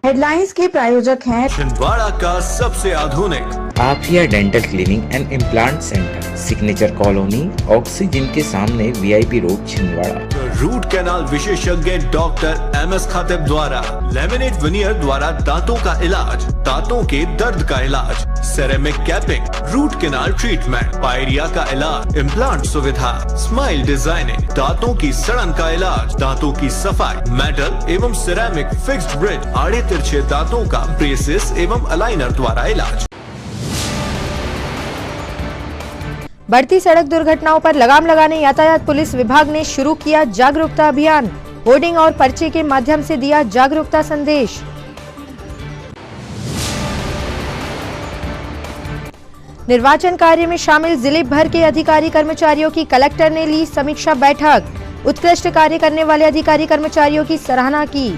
Headlines के प्रायोजक हैं छिंदवाड़ा का सबसे आधुनिक Afiya dental cleaning and implant centre, signature colony, oxygen के सामने, VIP road, Chhindwara. Root canal विशेषज्ञ डॉक्टर एमएस खातिब द्वारा लेमिनेट विनियर द्वारा दांतों का इलाज, दांतों के दर्द का इलाज, ceramic capping, root canal treatment, pyorrhoea का इलाज, इम्प्लांट सुविधा, स्माइल डिजाइनिंग, दांतों की सड़न का इलाज, दांतों की सफाई, मेटल एवं सिरेमिक फिक्स्ड ब्रिज, आड़े तिरछे दांतों का ब्रेसेस एवं अलाइनर द्वारा इलाज। बढ़ती सड़क दुर्घटनाओं पर लगाम लगाने यातायात पुलिस विभाग ने शुरू किया जागरूकता अभियान। होर्डिंग और पर्चे के माध्यम से दिया जागरूकता संदेश। निर्वाचन कार्य में शामिल जिले भर के अधिकारी कर्मचारियों की कलेक्टर ने ली समीक्षा बैठक। उत्कृष्ट कार्य करने वाले अधिकारी कर्मचारियों की सराहना की।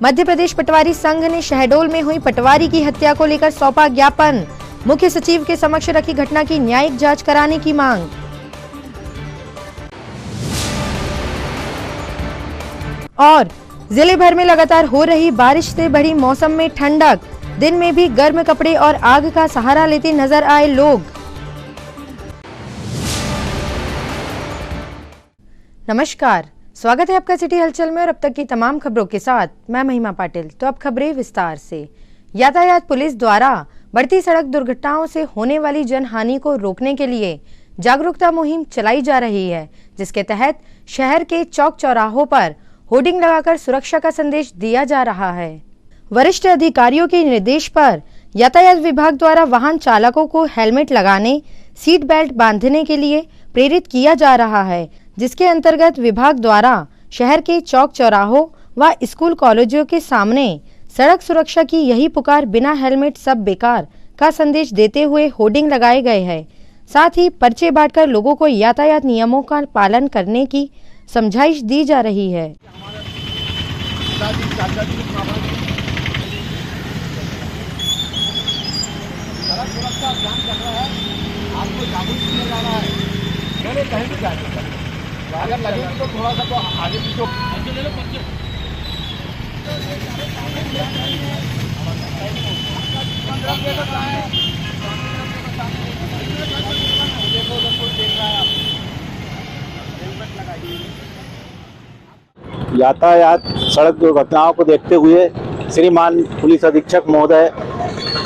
मध्य प्रदेश पटवारी संघ ने शहडोल में हुई पटवारी की हत्या को लेकर सौंपा ज्ञापन। मुख्य सचिव के समक्ष रखी घटना की न्यायिक जांच कराने की मांग। और जिले भर में लगातार हो रही बारिश से बढ़ी मौसम में ठंडक। दिन में भी गर्म कपड़े और आग का सहारा लेते नजर आए लोग। नमस्कार, स्वागत है आपका सिटी हलचल में और अब तक की तमाम खबरों के साथ मैं महिमा पाटिल। तो अब खबरें विस्तार से। यातायात पुलिस द्वारा बढ़ती सड़क दुर्घटनाओं से होने वाली जनहानि को रोकने के लिए जागरूकता मुहिम चलाई जा रही है, जिसके तहत शहर के चौक चौराहों पर होर्डिंग लगाकर सुरक्षा का संदेश दिया जा रहा है। वरिष्ठ अधिकारियों के निर्देश पर यातायात विभाग द्वारा वाहन चालकों को हेलमेट लगाने, सीट बेल्ट बांधने के लिए प्रेरित किया जा रहा है, जिसके अंतर्गत विभाग द्वारा शहर के चौक चौराहों व स्कूल कॉलेजों के सामने सड़क सुरक्षा की यही पुकार, बिना हेलमेट सब बेकार का संदेश देते हुए होर्डिंग लगाए गए हैं। साथ ही पर्चे बांटकर लोगों को यातायात नियमों का पालन करने की समझाइश दी जा रही है। सड़क सुरक्षा अभियान चल रहा है, आपको जागरूक किया जा रहा है। मैंने कहीं भी जाए अगर लगेगी तो थोड़ा सा तो आगे पीछे ले लो। यातायात सड़क दुर्घटनाओं को देखते हुए श्रीमान पुलिस अधीक्षक महोदय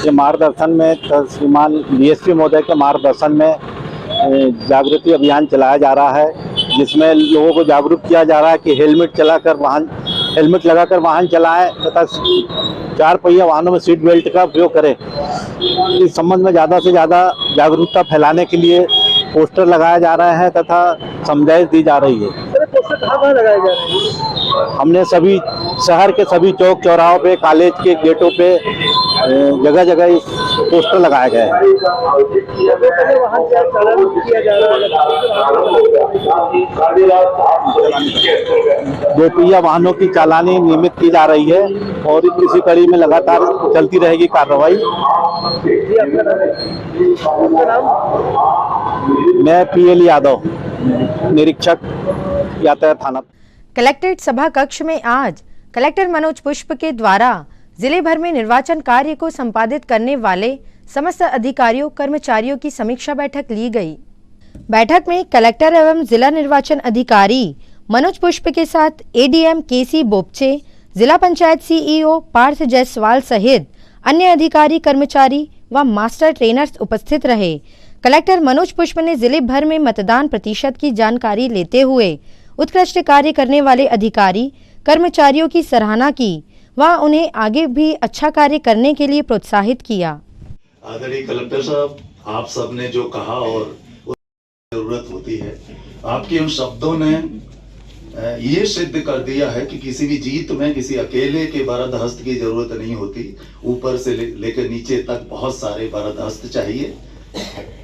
के मार्गदर्शन में, श्रीमान डीएसपी महोदय के मार्गदर्शन में जागृति अभियान चलाया जा रहा है, जिसमें लोगों को जागरूक किया जा रहा है कि हेलमेट लगाकर वाहन चलाएं तथा 4 पहिया वाहनों में सीट बेल्ट का उपयोग करें। इस संबंध में ज़्यादा से ज़्यादा जागरूकता फैलाने के लिए पोस्टर लगाए जा रहे हैं तथा समझाइश दी जा रही है। पोस्टर कहाँ लगाए जा रहे हैं? हमने सभी शहर के सभी चौक चौराहों पे, कॉलेज के गेटों पे जगह जगह पोस्टर लगाए गए हैं। दो पहिया वाहनों की चालानी नियमित की जा रही है और इसी कड़ी में लगातार चलती रहेगी कार्रवाई। मैं पीएल यादव, निरीक्षक यातायात थाना। कलेक्ट्रेट सभा कक्ष में आज कलेक्टर मनोज पुष्प के द्वारा जिले भर में निर्वाचन कार्य को संपादित करने वाले समस्त अधिकारियों कर्मचारियों की समीक्षा बैठक ली गई। बैठक में कलेक्टर एवं जिला निर्वाचन अधिकारी मनोज पुष्प के साथ एडीएम केसी बोपचे, जिला पंचायत सीईओ पार्थ जायसवाल सहित अन्य अधिकारी, कर्मचारी व मास्टर ट्रेनर्स उपस्थित रहे। कलेक्टर मनोज पुष्प ने जिले भर में मतदान प्रतिशत की जानकारी लेते हुए उत्कृष्ट कार्य करने वाले अधिकारी कर्मचारियों की सराहना की व उन्हें आगे भी अच्छा कार्य करने के लिए प्रोत्साहित किया। आदरणीय कलेक्टर साहब, आप सबने जो कहा और जरूरत होती है, आपके उन शब्दों ने ये सिद्ध कर दिया है कि किसी भी जीत में किसी अकेले के बरदहस्त की जरूरत नहीं होती, ऊपर से लेकर नीचे तक बहुत सारे बरदहस्त चाहिए।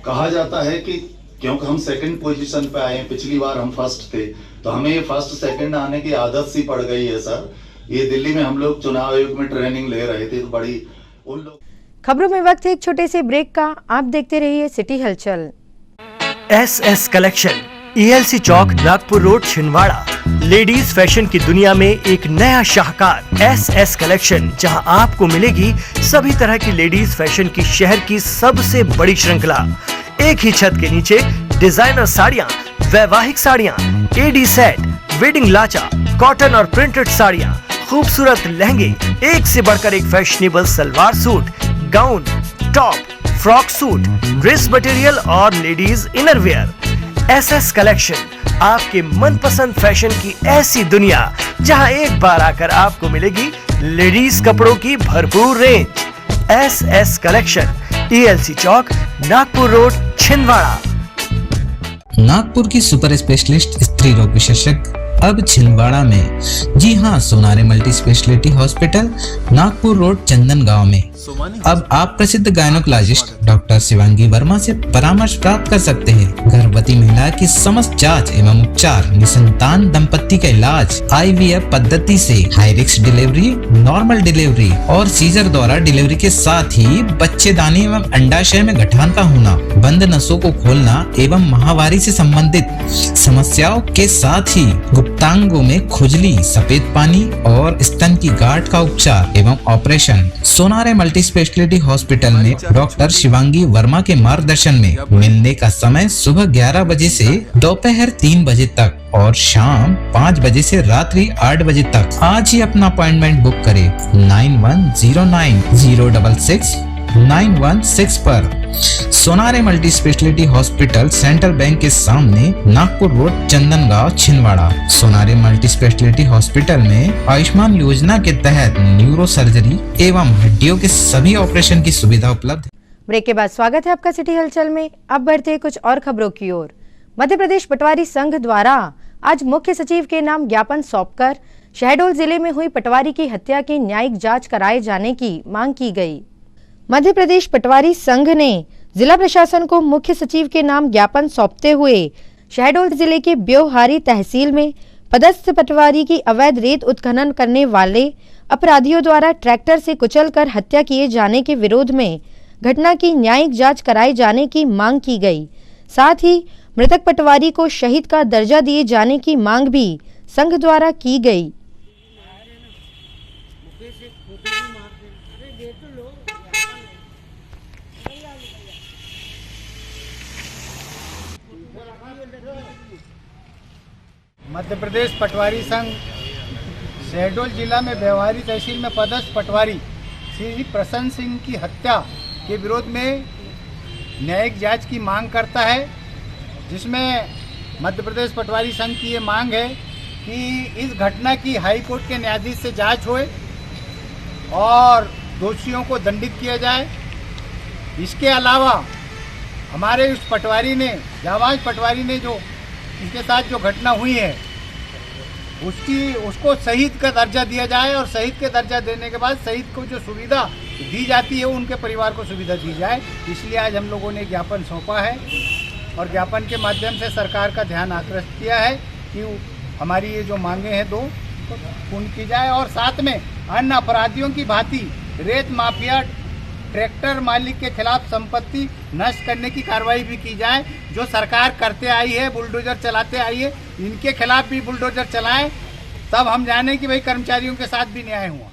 कहा जाता है कि क्योंकि हम सेकंड पोजीशन पे आए, पिछली बार हम फर्स्ट थे, तो हमें ये फर्स्ट सेकंड आने की आदत सी पड़ गई है सर। ये दिल्ली में हम लोग चुनाव आयोग में ट्रेनिंग ले रहे थे, तो बड़ी उन लोग। खबरों में वक्त है एक छोटे से ब्रेक का, आप देखते रहिए city Halchal. SS collection, ELC Chowk, Nagpur road, Chhindwara. Ladies fashion की दुनिया में एक नया शाहकार एस कलेक्शन, जहां आपको मिलेगी सभी तरह की लेडीज फैशन की शहर की सबसे बड़ी श्रृंखला। एक ही छत के नीचे डिजाइनर साड़ियां, वैवाहिक साड़ियां, एडी सेट, वेडिंग लाचा, कॉटन और प्रिंटेड साड़ियां, खूबसूरत लहंगे, एक से बढ़कर एक fashionable salwar suit, gown, top, frock suit, dress material और लेडीज इनरवेयर। एस कलेक्शन आपके मनपसंद फैशन की ऐसी दुनिया, जहां एक बार आकर आपको मिलेगी लेडीज कपड़ों की भरपूर रेंज। एस कलेक्शन, TLC चौक, नागपुर रोड, छिंदवाड़ा। नागपुर की सुपर स्पेशलिस्ट स्त्री रोग विशेषज्ञ अब छिंदवाड़ा में। जी हाँ, Sonare multi speciality hospital, Nagpur road, Chandan Gaon में। अब आप प्रसिद्ध गायनोकोलॉजिस्ट डॉक्टर शिवांगी वर्मा से परामर्श प्राप्त कर सकते हैं। गर्भवती महिला की समस्त जांच एवं उपचार, निसंतान दंपत्ति का इलाज, IVF पद्धति से high risk delivery, normal delivery और सीजर द्वारा डिलीवरी के साथ ही बच्चेदानी एवं अंडाशय में गठान का होना, बंद नसों को खोलना एवं माहवारी से संबंधित समस्याओं के साथ ही गुप्तांगों में खुजली, सफेद पानी और स्तन की गांठ का उपचार एवं operation. Sonare multi speciality hospital में डॉक्टर शिवांगी वर्मा के मार्गदर्शन में। मिलने का समय सुबह 11 बजे से दोपहर 3 बजे तक और शाम 5 बजे से रात्रि 8 बजे तक। आज ही अपना अपॉइंटमेंट बुक करें 9109066916 पर। Sonare multi speciality hospital, central bank के सामने, Nagpur road, Chandangaon, Chhindwara. Sonare multi speciality hospital में आयुष्मान योजना के तहत न्यूरो सर्जरी एवं हड्डियों के सभी ऑपरेशन की सुविधा उपलब्ध है। ब्रेक के बाद स्वागत है आपका सिटी हलचल में। अब बढ़ते हैं कुछ और खबरों की ओर। मध्य प्रदेश पटवारी संघ द्वारा आज मुख्य सचिव के नाम ज्ञापन सौंपकर शहडोल जिले में हुई पटवारी की हत्या की न्यायिक जांच कराए जाने की मांग की गई। मध्य प्रदेश पटवारी संघ ने जिला प्रशासन को मुख्य सचिव के नाम ज्ञापन सौंपते हुए शहडोल जिले के ब्योहारी तहसील में पदस्थ पटवारी की अवैध रेत उत्खनन करने वाले अपराधियों द्वारा ट्रैक्टर से कुचलकर हत्या किए जाने के विरोध में घटना की न्यायिक जांच कराए जाने की मांग की गई। साथ ही मृतक पटवारी को शहीद का दर्जा दिए जाने की मांग भी संघ द्वारा की गई। मध्य प्रदेश पटवारी संघ शहडोल जिला में ब्योहारी तहसील में पदस्थ पटवारी श्री प्रसन्न सिंह की हत्या के विरोध में न्यायिक जांच की मांग करता है, जिसमें मध्य प्रदेश पटवारी संघ की ये मांग है कि इस घटना की हाई कोर्ट के न्यायाधीश से जांच होए और दोषियों को दंडित किया जाए। इसके अलावा हमारे उस पटवारी ने, जाबाज पटवारी ने जो इसके साथ जो घटना हुई है उसको शहीद का दर्जा दिया जाए और शहीद के दर्जा देने के बाद शहीद को जो सुविधा दी जाती है उनके परिवार को सुविधा दी जाए। इसलिए आज हम लोगों ने ज्ञापन सौंपा है और ज्ञापन के माध्यम से सरकार का ध्यान आकृष्ट किया है कि हमारी ये जो मांगे हैं दो पूर्ण की जाए और साथ में अन्य अपराधियों की भांति रेत माफिया ट्रैक्टर मालिक के खिलाफ संपत्ति नष्ट करने की कार्रवाई भी की जाए। जो सरकार करते आई है, बुलडोजर चलाते आई है, इनके खिलाफ भी बुलडोजर चलाएं, तब हम जाने कि भाई कर्मचारियों के साथ भी न्याय हुआ।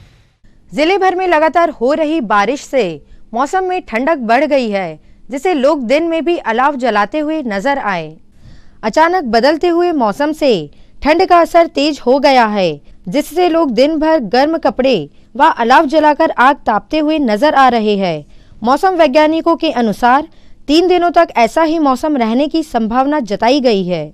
जिले भर में लगातार हो रही बारिश से मौसम में ठंडक बढ़ गई है, जिससे लोग दिन में भी अलाव जलाते हुए नजर आए। अचानक बदलते हुए मौसम से ठंड का असर तेज हो गया है, जिससे लोग दिन भर गर्म कपड़े व अलाव जलाकर आग तापते हुए नजर आ रहे हैं। मौसम वैज्ञानिकों के अनुसार 3 दिनों तक ऐसा ही मौसम रहने की संभावना जताई गई है।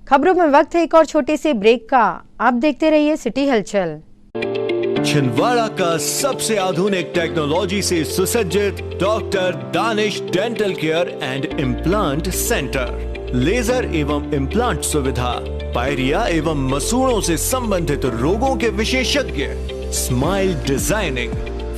खबरों में वक्त है एक और छोटे से ब्रेक का। आप देखते रहिए सिटी हलचल। छिंदवाड़ा का सबसे आधुनिक टेक्नोलॉजी से सुसज्जित doctor Danish dental care and implant centre. Laser एवं इम्प्लांट सुविधा, पायरिया एवं मसूड़ों से संबंधित रोगों के विशेषज्ञ, स्माइल डिजाइनिंग,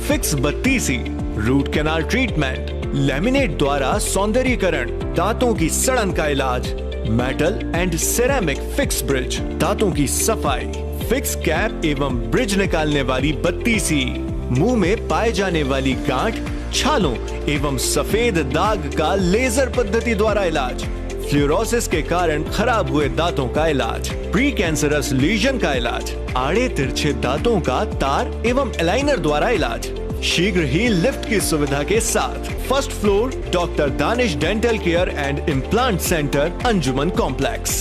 फिक्स बत्तीसी, रूट कैनाल ट्रीटमेंट, लैमिनेट द्वारा सौंदर्यीकरण, दांतों की सड़न का इलाज, metal and ceramic fix bridge, दांतों की सफाई, फिक्स कैप एवं ब्रिज निकालने वाली बत्तीसी, मुंह में पाए जाने वाली गांठ, छालों एवं सफेद दाग का लेजर पद्धति द्वारा इलाज, फ्लोरोसिस के कारण खराब हुए दांतों का इलाज, प्री कैंसरस लीजन का इलाज, आड़े तिरछे दांतों का तार एवं एलाइनर द्वारा इलाज, शीघ्र ही लिफ्ट की सुविधा के साथ। First floor doctor Danish dental care and implant centre, Anjuman complex.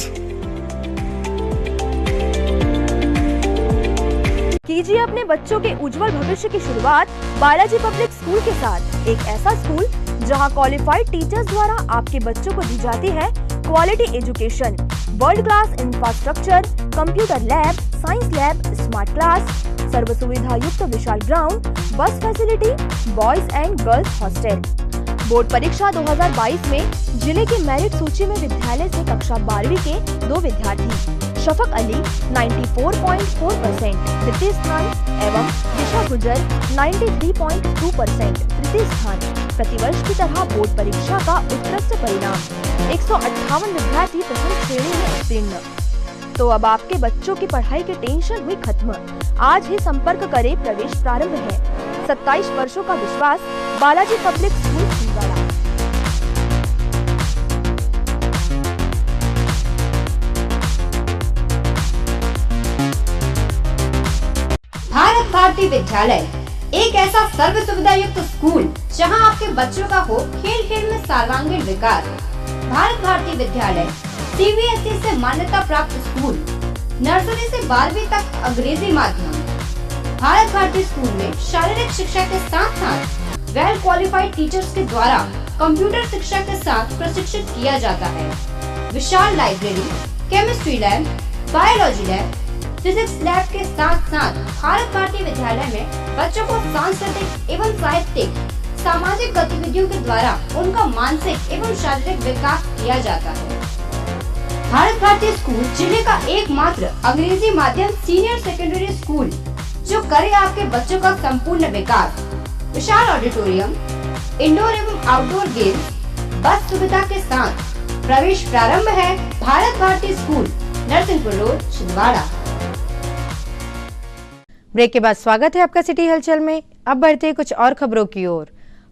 कीजिए अपने बच्चों के उज्जवल भविष्य की शुरुआत बालाजी पब्लिक स्कूल के साथ। एक ऐसा स्कूल जहां क्वालिफाइड टीचर्स द्वारा आपके बच्चों को दी जाती है quality education, world class infrastructure, computer lab, science lab, smart class, सर्व सुविधा युक्त विशाल ground, bus facility, boys and girls hostel. Board परीक्षा 2022 में जिले के मेरिट सूची में विद्यालय से कक्षा 12वीं के 2 विद्यार्थी शफक अली 94.4% तृतीय स्थान एवं दिशा गुजर 93.2% तृतीय स्थान। प्रतिवर्ष की तरह बोर्ड परीक्षा का उत्कृष्ट परिणाम 158 विद्यार्थी प्रथम श्रेणी में उत्तीर्ण। तो अब आपके बच्चों की पढ़ाई की टेंशन हुई खत्म। आज ही संपर्क करें, प्रवेश प्रारंभ है। 27 वर्षों का विश्वास, बालाजी पब्लिक स्कूल छिंदवाड़ा। भारत भारती विद्यालय एक ऐसा सर्व सुविधा युक्त स्कूल जहां आपके बच्चों का हो खेल खेल में सर्वांगीण विकास। भारत भारती विद्यालय सीबीएसई से मान्यता प्राप्त स्कूल, नर्सरी से 12वीं तक अंग्रेजी माध्यम। भारत भारती स्कूल में शारीरिक शिक्षा के साथ साथ वेल क्वालिफाइड टीचर्स के द्वारा कंप्यूटर शिक्षा के साथ प्रशिक्षित किया जाता है। विशाल library, chemistry lab, biology lab, physics lab के साथ साथ भारत भारती विद्यालय में बच्चों को सांस्कृतिक एवं साहित्यिक सामाजिक गतिविधियों के द्वारा उनका मानसिक एवं शारीरिक विकास किया जाता है। भारत भारती स्कूल जिले का एकमात्र अंग्रेजी माध्यम सीनियर सेकेंडरी स्कूल जो करे आपके बच्चों का संपूर्ण विकास। विशाल ऑडिटोरियम, इंडोर एवं आउटडोर गेम्स, बस सुविधा के साथ। प्रवेश प्रारंभ है। Bharat Bharati school, Narsinghpur road, Chhindwara. Break के बाद स्वागत है आपका सिटी हलचल में। अब बढ़ते हैं कुछ और खबरों की ओर।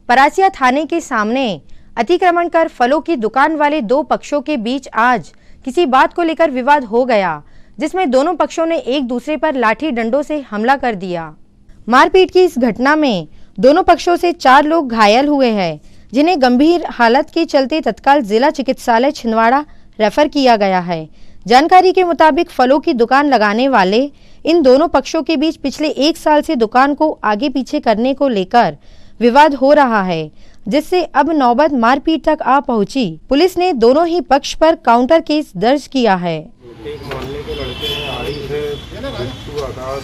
परासिया थाने के सामने अतिक्रमण कर फलों की दुकान वाले 2 पक्षों के बीच आज किसी बात को लेकर विवाद हो गया, जिसमें दोनों पक्षों ने एक दूसरे पर लाठी डंडों से हमला कर दिया। मारपीट की इस घटना में दोनों पक्षों से 4 लोग घायल हुए हैं, जिन्हें गंभीर हालत के चलते तत्काल जिला चिकित्सालय छिंदवाड़ा रेफर किया गया है। जानकारी के मुताबिक फलों की दुकान लगाने वाले इन दोनों पक्षों के बीच पिछले 1 साल से दुकान को आगे पीछे करने को लेकर विवाद हो रहा है, जिससे अब नौबत मारपीट तक आ पहुंची। पुलिस ने दोनों ही पक्ष पर काउंटर केस दर्ज किया है। एक मोहल्ले के लड़के हैं, आई से बिट्टू, आकाश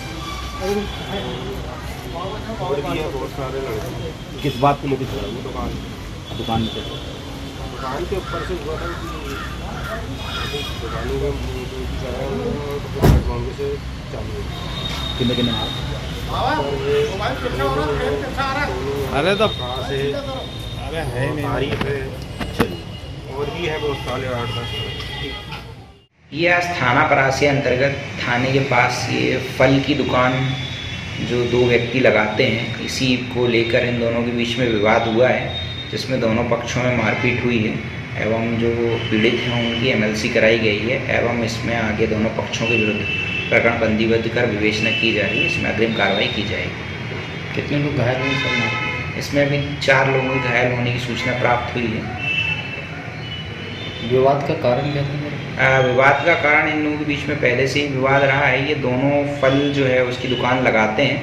और भी है बहुत सारे लड़के। किस बात को लेकर चला? दुकान के ऊपर से हुआ था कि दुकानों में पेट्रोल से चालू कितने अरे तो कहाँ से अरे है नहीं है और भी है बहुत सारे 8-10। ये आज थाना परासिया अंतर्गत थाने के पास ये फल की दुकान जो 2 व्यक्ति लगाते हैं, इसी को लेकर इन दोनों के बीच में विवाद हुआ है, जिसमें दोनों पक्षों में मारपीट हुई है एवं जो पीड़ित हैं उनकी MLC कराई गई है एवं इसमें आगे दोनों पक्षों के विरुद्ध प्रकरण पंजीबद्ध कर विवेचना की जा रही है। इसमें अग्रिम कार्रवाई की जाएगी। कितने लोग घायल हुए सर? इसमें अभी 4 लोगों के घायल होने की सूचना प्राप्त हुई है। विवाद का कारण क्या था? विवाद का कारण इन लोगों के बीच में पहले से ही विवाद रहा है। ये दोनों फल जो है उसकी दुकान लगाते हैं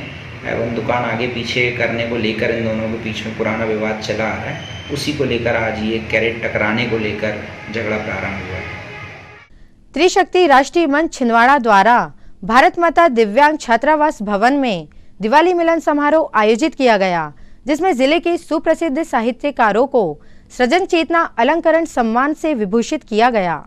एवं दुकान आगे पीछे करने को लेकर इन दोनों के बीच में पुराना विवाद चला आ रहा है। उसी को लेकर आज ये कैरेट टकराने को लेकर झगड़ा प्रारंभ हुआ है। त्रिशक्ति राष्ट्रीय मंच छिंदवाड़ा द्वारा भारत माता दिव्यांग छात्रावास भवन में दिवाली मिलन समारोह आयोजित किया गया, जिसमें जिले के सुप्रसिद्ध साहित्यकारों को सृजन चेतना अलंकरण सम्मान से विभूषित किया गया।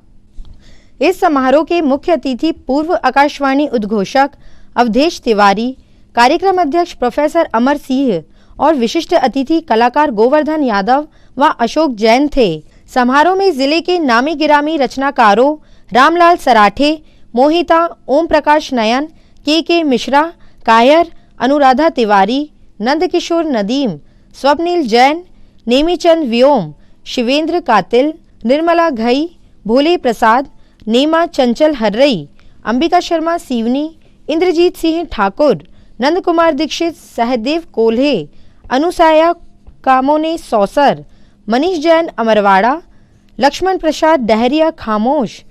इस समारोह के मुख्य अतिथि पूर्व आकाशवाणी उद्घोषक अवधेश तिवारी, कार्यक्रम अध्यक्ष प्रोफेसर अमर सिंह और विशिष्ट अतिथि कलाकार गोवर्धन यादव व अशोक जैन थे। समारोह में जिले के नामी गिरामी रचनाकारों रामलाल सराठे, मोहिता, ओम प्रकाश नयन, के मिश्रा, कायर, अनुराधा तिवारी, नंदकिशोर नदीम, स्वप्निल जैन, नेमीचंद व्योम, शिवेंद्र कातिल, निर्मला घई, भोले प्रसाद, नेमा चंचल हर्रई, अंबिका शर्मा सीवनी, इंद्रजीत सिंह ठाकुर, नंद कुमार दीक्षित, सहदेव कोल्हे, अनुसाया कामोने सौसर, मनीष जैन अमरवाड़ा, लक्ष्मण प्रसाद डहरिया खामोश,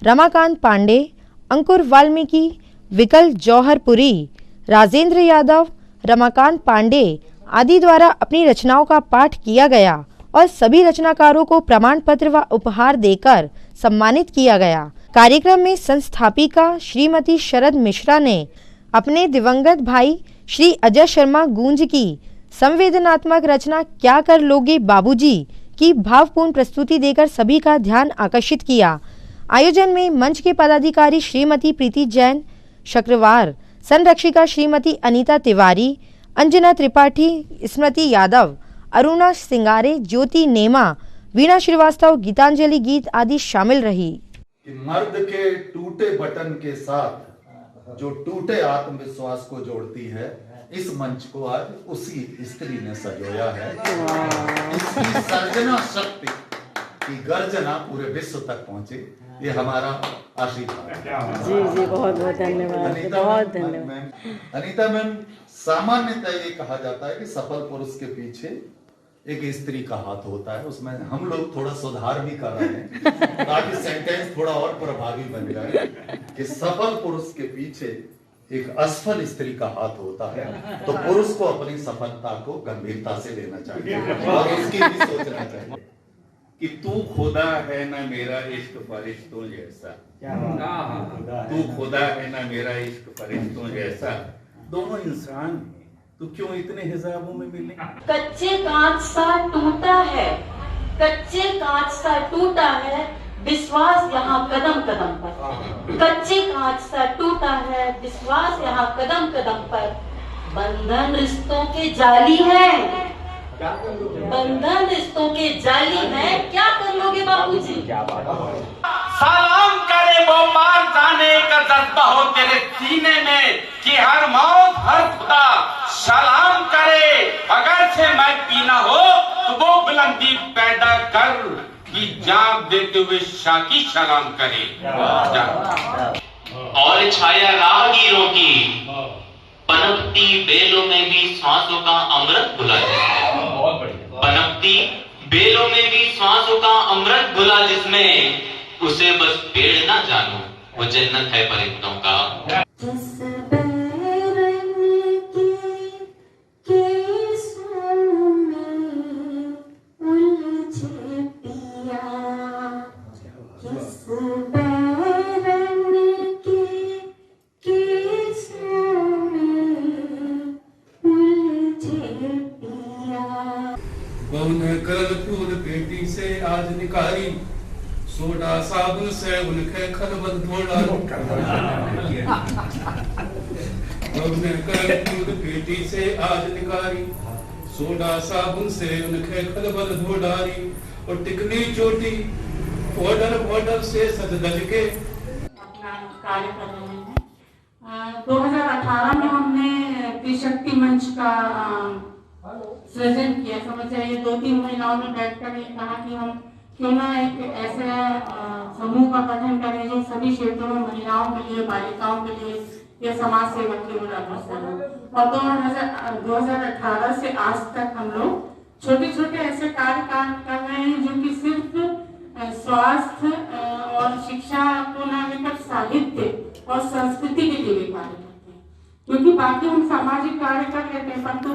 रमाकांत पांडे, अंकुर वाल्मीकि, विकल जौहरपुरी, राजेंद्र यादव, रमाकांत पांडे आदि द्वारा अपनी रचनाओं का पाठ किया गया और सभी रचनाकारों को प्रमाण पत्र व उपहार देकर सम्मानित किया गया। कार्यक्रम में संस्थापिका श्रीमती शरद मिश्रा ने अपने दिवंगत भाई श्री अजय शर्मा गूंज की संवेदनात्मक रचना क्या कर लोगे बाबूजी की भावपूर्ण प्रस्तुति देकर सभी का ध्यान आकर्षित किया। आयोजन में मंच के पदाधिकारी श्रीमती प्रीति जैन शुक्रवार, संरक्षिका श्रीमती अनीता तिवारी, अंजना त्रिपाठी, स्मृति यादव, अरुणा सिंगारे, ज्योति नेमा, वीणा श्रीवास्तव, गीतांजलि गीत आदि शामिल रही। कि मर्द के टूटे बटन के साथ जो टूटे आत्मविश्वास को जोड़ती है, इस मंच को आज उसी स्त्री ने सजोया है। इसकी सर्जना शक्ति की गर्जना पूरे विश्व तक पहुंचे, ये हमारा आशीर्वाद है। जी जी, बहुत बहुत धन्यवाद, बहुत धन्यवाद। अनीता मैम, सामान्यतः ये कहा जाता है कि सफल पुरुष के पीछे एक स्त्री का हाथ होता है। उसमें हम लोग थोड़ा सुधार भी कर रहे हैं ताकि सेंटेंस थोड़ा और प्रभावी बन जाए कि सफल पुरुष के पीछे एक असफल स्त्री का हाथ होता है। तो पुरुष को अपनी सफलता को गंभीरता से लेना चाहिए और उसकी भी सोचना चाहिए कि तू खुदा है ना मेरा इश्क फरिश्तों जैसा, तू खुदा है ना मेरा इश्क फरिश्तों जैसा, दोनों इंसान हैं, तो क्यों इतने हिसाबों में मिले। कच्चे कांच सा टूटा है, कच्चे कांच सा टूटा है विश्वास यहाँ कदम कदम पर, कच्चे कांच सा टूटा है विश्वास यहाँ कदम कदम पर। बंधन रिश्तों के जाली है, बंधन रिश्तों के जाली है, क्या कर लोगे बाबूजी। सलाम करे वो मार जाने का जज्बा हो तेरे सीने में कि हर मौत हर खुदा सलाम करे। अगर से मैं पीना हो तो वो बुलंदी पैदा कर कि जान देते हुए शाकी सलाम करे। और छाया राहगीरों की पनपती बेलों में भी सांसों का अमृत घुला जिसमें, पनपती बेलों में भी सांसों का अमृत घुला जिसमें, उसे बस पेड़ ना जानो वो जन्नत है परिंदों का। करल पेटी से आज निकारी, सोडा साबुन से उनके खलबल धोड़ा। करल पेटी से आज निकारी, सोडा साबुन से उनके खलबल धोडारी, और टिकली चोटी बॉर्डर बॉर्डर से सज धज के अपना कार्य कर रहे हैं। 2018 में हमने त्रिशक्ति मंच का सृजन किया। समझ जाइए 2-3 महिलाओं में बैठकर ये कहा कि हम क्यों ना एक ऐसे समूह का गठन करें जो सभी क्षेत्रों में महिलाओं के लिए, बालिकाओं के लिए या समाज सेवा के लिए अग्रसर हो। और 2018 से आज तक हम लोग छोटे छोटे ऐसे कार्य कर रहे हैं जो कि सिर्फ स्वास्थ्य और शिक्षा को न लेकर साहित्य और संस्कृति के लिए भी कार्य करते हैं। क्योंकि बाकी हम सामाजिक कार्य कर लेते हैं, परंतु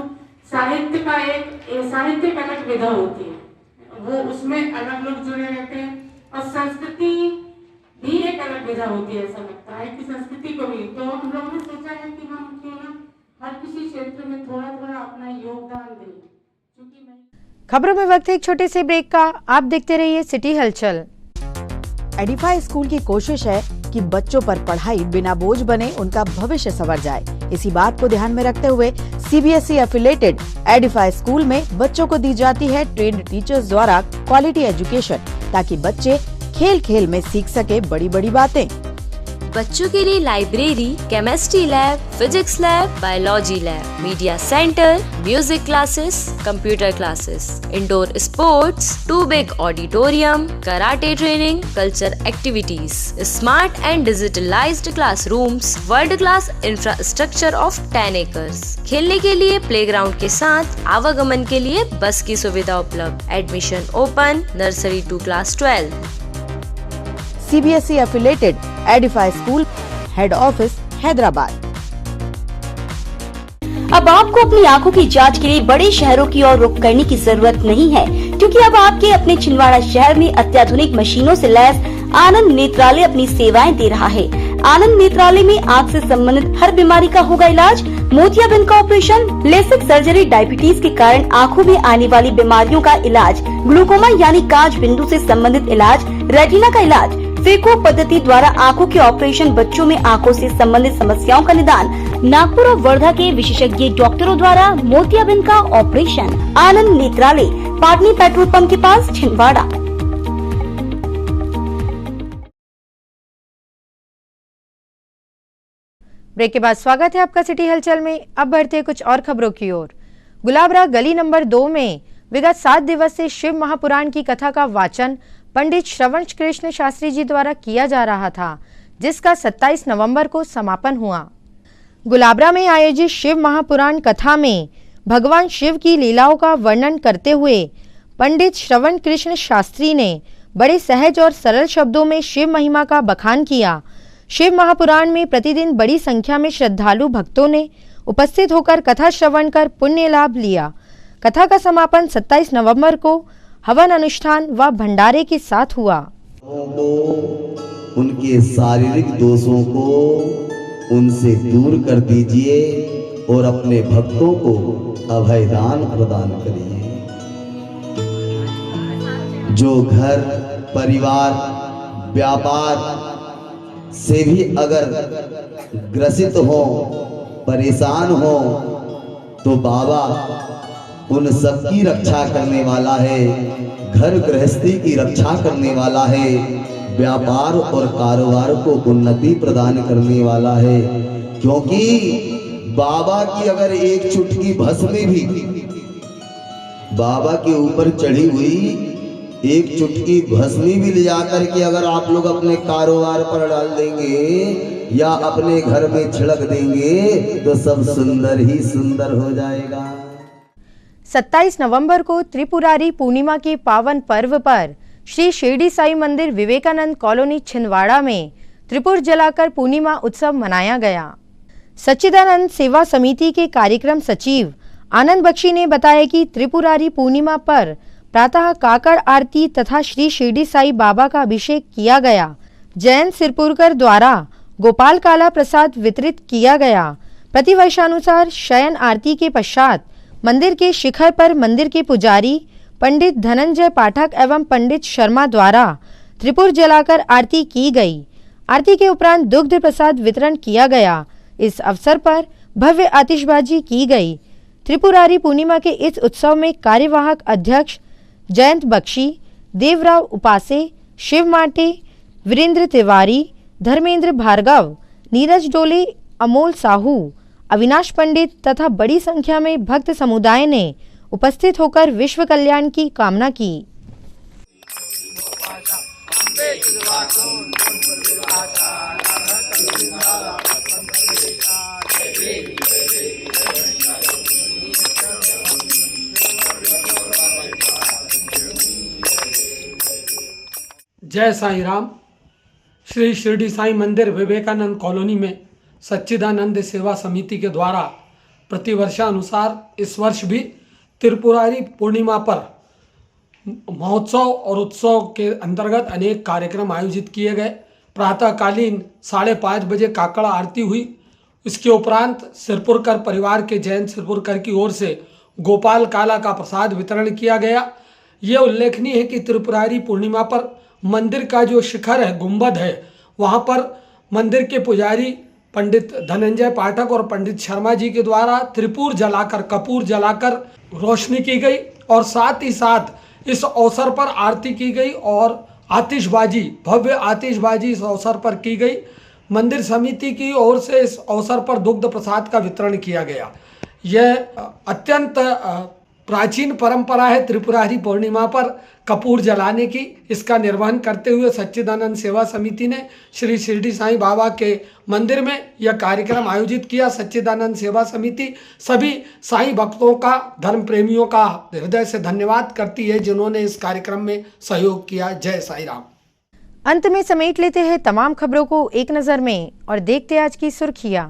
साहित्य का एक अलग विधा होती है, वो उसमें अलग लोग जुड़े रहते हैं। और संस्कृति ही एक अलग वजह होती है, ऐसा लगता है कि संस्कृति को भी। तो हम लोगों ने सोचा है कि हम क्यों ना हर किसी क्षेत्र में थोड़ा थोड़ा अपना योगदान दें। खबरों में वक्त है एक छोटे से ब्रेक का। आप देखते रहिए सिटी हलचल। एडिफाई स्कूल की कोशिश है कि बच्चों पर पढ़ाई बिना बोझ बने, उनका भविष्य संवर जाए। इसी बात को ध्यान में रखते हुए CBSE एफिलेटेड एडिफाई स्कूल में बच्चों को दी जाती है ट्रेन्ड टीचर्स द्वारा क्वालिटी एजुकेशन, ताकि बच्चे खेल खेल में सीख सके बड़ी बड़ी बातें। बच्चों के लिए library, chemistry lab, physics lab, biology lab, media centre, music classes, computer classes, indoor sports, 2 big auditorium, karate training, culture activities, smart and digitalised classrooms, world class infrastructure of 10 acres. खेलने के लिए प्लेग्राउंड के साथ आवागमन के लिए बस की सुविधा उपलब्ध। Admission open nursery to class 12। CBSE affiliated Edify school, head office Hyderabad. अब आपको अपनी आंखों की जांच के लिए बड़े शहरों की ओर रुख करने की जरूरत नहीं है, क्योंकि अब आपके अपने छिंदवाड़ा शहर में अत्याधुनिक मशीनों से लैस आनंद नेत्रालय अपनी सेवाएं दे रहा है। आनंद नेत्रालय में आँख से संबंधित हर बीमारी का होगा इलाज। मोतियाबिंद का ऑपरेशन, लेसिक सर्जरी, डायबिटीज के कारण आँखों में आने वाली बीमारियों का इलाज, ग्लूकोमा यानी कांच बिंदु से संबंधित इलाज, रेटिना का इलाज, फेको पद्धति द्वारा आंखों के ऑपरेशन, बच्चों में आंखों से संबंधित समस्याओं का निदान, नागपुर और वर्धा के विशेषज्ञ डॉक्टरों द्वारा मोतियाबिंद का ऑपरेशन। आनंद नेत्रालय, पाटनी पेट्रोल पंप के पास, छिंदवाड़ा। ब्रेक के बाद स्वागत है आपका सिटी हलचल में। अब बढ़ते हैं कुछ और खबरों की ओर। गुलाबरा गली नंबर 2 में विगत 7 दिवस से शिव महापुराण की कथा का वाचन पंडित श्रवण कृष्ण शास्त्री जी द्वारा किया जा रहा था, जिसका 27 नवंबर को समापन हुआ। गुलाबरा में आयोजित शिव महापुराण कथा में भगवान शिव की लीलाओं का वर्णन करते हुए पंडित श्रवण कृष्ण शास्त्री ने बड़े सहज और सरल शब्दों में शिव महिमा का बखान किया। शिव महापुराण में प्रतिदिन बड़ी संख्या में श्रद्धालु भक्तों ने उपस्थित होकर कथा श्रवण कर पुण्य लाभ लिया। कथा का समापन 27 नवंबर को हवन अनुष्ठान व भंडारे के साथ हुआ। उनके शारीरिक दोषों को उनसे दूर कर दीजिए और अपने भक्तों को अभयदान प्रदान करिए। जो घर परिवार व्यापार से भी अगर ग्रसित हो, परेशान हो, तो बाबा उन सबकी रक्षा करने वाला है, घर गृहस्थी की रक्षा करने वाला है, व्यापार और कारोबार को उन्नति प्रदान करने वाला है। क्योंकि बाबा की अगर एक चुटकी भस्म भी बाबा के ऊपर चढ़ी हुई, एक चुटकी भस्मी भी ले जाकर के अगर आप लोग अपने कारोबार पर डाल देंगे या अपने घर में छिड़क देंगे तो सब सुंदर ही सुंदर हो जाएगा। 27 नवंबर को त्रिपुरारी पूर्णिमा के पावन पर्व पर श्री शिरडी साई मंदिर विवेकानंद कॉलोनी छिंदवाड़ा में त्रिपुर जलाकर पूर्णिमा उत्सव मनाया गया। सच्चिदानंद सेवा समिति के कार्यक्रम सचिव आनंद बख्शी ने बताया कि त्रिपुरारी पूर्णिमा पर प्रातः काकड़ आरती तथा श्री शिरडी साई बाबा का अभिषेक किया गया। जयंत सिरपुरकर द्वारा गोपाल काला प्रसाद वितरित किया गया। प्रतिवर्षानुसार शयन आरती के पश्चात मंदिर के शिखर पर मंदिर के पुजारी पंडित धनंजय पाठक एवं पंडित शर्मा द्वारा त्रिपुर जलाकर आरती की गई। आरती के उपरांत दुग्ध प्रसाद वितरण किया गया। इस अवसर पर भव्य आतिशबाजी की गई। त्रिपुरारी पूर्णिमा के इस उत्सव में कार्यवाहक अध्यक्ष जयंत बख्शी, देवराव उपासे, शिव माटे, वीरेंद्र तिवारी, धर्मेंद्र भार्गव, नीरज डोले, अमोल साहू, अविनाश पंडित तथा बड़ी संख्या में भक्त समुदाय ने उपस्थित होकर विश्व कल्याण की कामना की। जय साईं राम। श्री शिरडी साई मंदिर विवेकानंद कॉलोनी में सच्चिदानंद सेवा समिति के द्वारा प्रतिवर्षानुसार इस वर्ष भी त्रिपुरारी पूर्णिमा पर महोत्सव और उत्सव के अंतर्गत अनेक कार्यक्रम आयोजित किए गए। प्रातःकालीन 5:30 बजे काकड़ आरती हुई। इसके उपरांत सिरपुरकर परिवार के जैन सिरपुरकर की ओर से गोपाल काला का प्रसाद वितरण किया गया। ये उल्लेखनीय है कि त्रिपुरारी पूर्णिमा पर मंदिर का जो शिखर है, गुंबद है, वहाँ पर मंदिर के पुजारी पंडित धनंजय पाठक और पंडित शर्मा जी के द्वारा त्रिपुर जलाकर, कपूर जलाकर रोशनी की गई और साथ ही साथ इस अवसर पर आरती की गई और आतिशबाजी, भव्य आतिशबाजी इस अवसर पर की गई। मंदिर समिति की ओर से इस अवसर पर दुग्ध प्रसाद का वितरण किया गया। यह अत्यंत प्राचीन परंपरा है त्रिपुरारी पूर्णिमा पर कपूर जलाने की। इसका निर्वहन करते हुए सच्चिदानंद सेवा समिति ने श्री शिरडी साईं बाबा के मंदिर में यह कार्यक्रम आयोजित किया। सच्चिदानंद सेवा समिति सभी साईं भक्तों का, धर्म प्रेमियों का हृदय से धन्यवाद करती है जिन्होंने इस कार्यक्रम में सहयोग किया। जय साईं राम। अंत में समेट लेते हैं तमाम खबरों को एक नजर में और देखते हैं आज की सुर्खियां।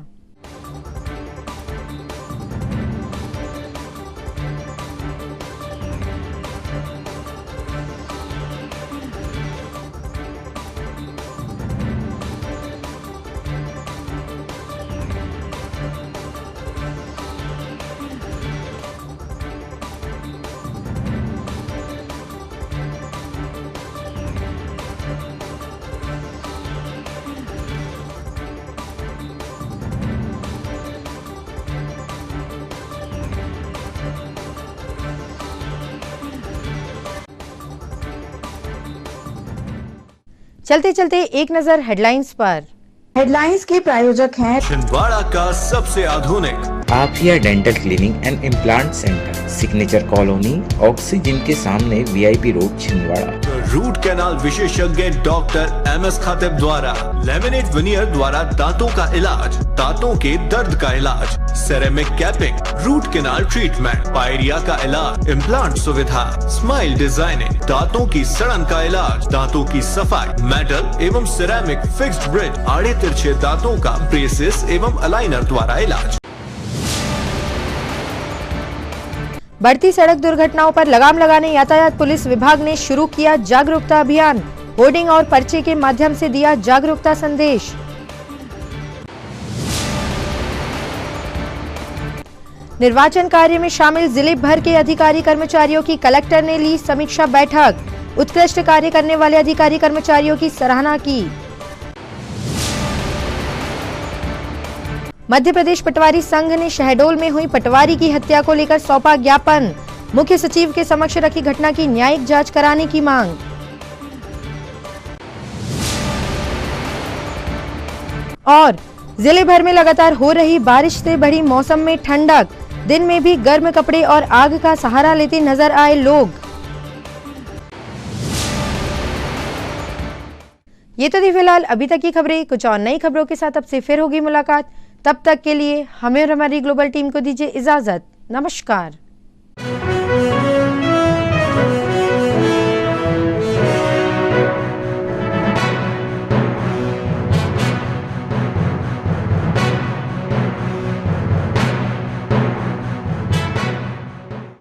चलते चलते एक नजर हेडलाइंस पर। हेडलाइंस के प्रायोजक हैं छिंदवाड़ा का सबसे आधुनिक Afiya dental cleaning and implant centre, signature colony, oxygen के सामने, VIP road, Chhindwara. Root canal विशेषज्ञ डॉक्टर MS खातिब द्वारा लेमिनेट विनियर द्वारा दांतों का इलाज, दांतों के दर्द का इलाज, ceramic capping, root canal treatment, pyorrhoea का इलाज, इम्प्लांट सुविधा, स्माइल डिजाइनिंग, दांतों की सड़न का इलाज, दांतों की सफाई, मेटल एवं सिरेमिक फिक्स्ड ब्रिज, आड़े तिरछे दांतों का ब्रेसेस एवं अलाइनर द्वारा इलाज। बढ़ती सड़क दुर्घटनाओं पर लगाम लगाने यातायात पुलिस विभाग ने शुरू किया जागरूकता अभियान। होर्डिंग और पर्चे के माध्यम से दिया जागरूकता संदेश। निर्वाचन कार्य में शामिल जिले भर के अधिकारी कर्मचारियों की कलेक्टर ने ली समीक्षा बैठक। उत्कृष्ट कार्य करने वाले अधिकारी कर्मचारियों की सराहना की। मध्य प्रदेश पटवारी संघ ने शहडोल में हुई पटवारी की हत्या को लेकर सौंपा ज्ञापन। मुख्य सचिव के समक्ष रखी घटना की न्यायिक जांच कराने की मांग। और जिले भर में लगातार हो रही बारिश से बढ़ी मौसम में ठंडक। दिन में भी गर्म कपड़े और आग का सहारा लेते नजर आए लोग। ये तो थी फिलहाल अभी तक की खबरें। कुछ और नई खबरों के साथ अब से फिर होगी मुलाकात। तब तक के लिए हमें और हमारी ग्लोबल टीम को दीजिए इजाजत। नमस्कार।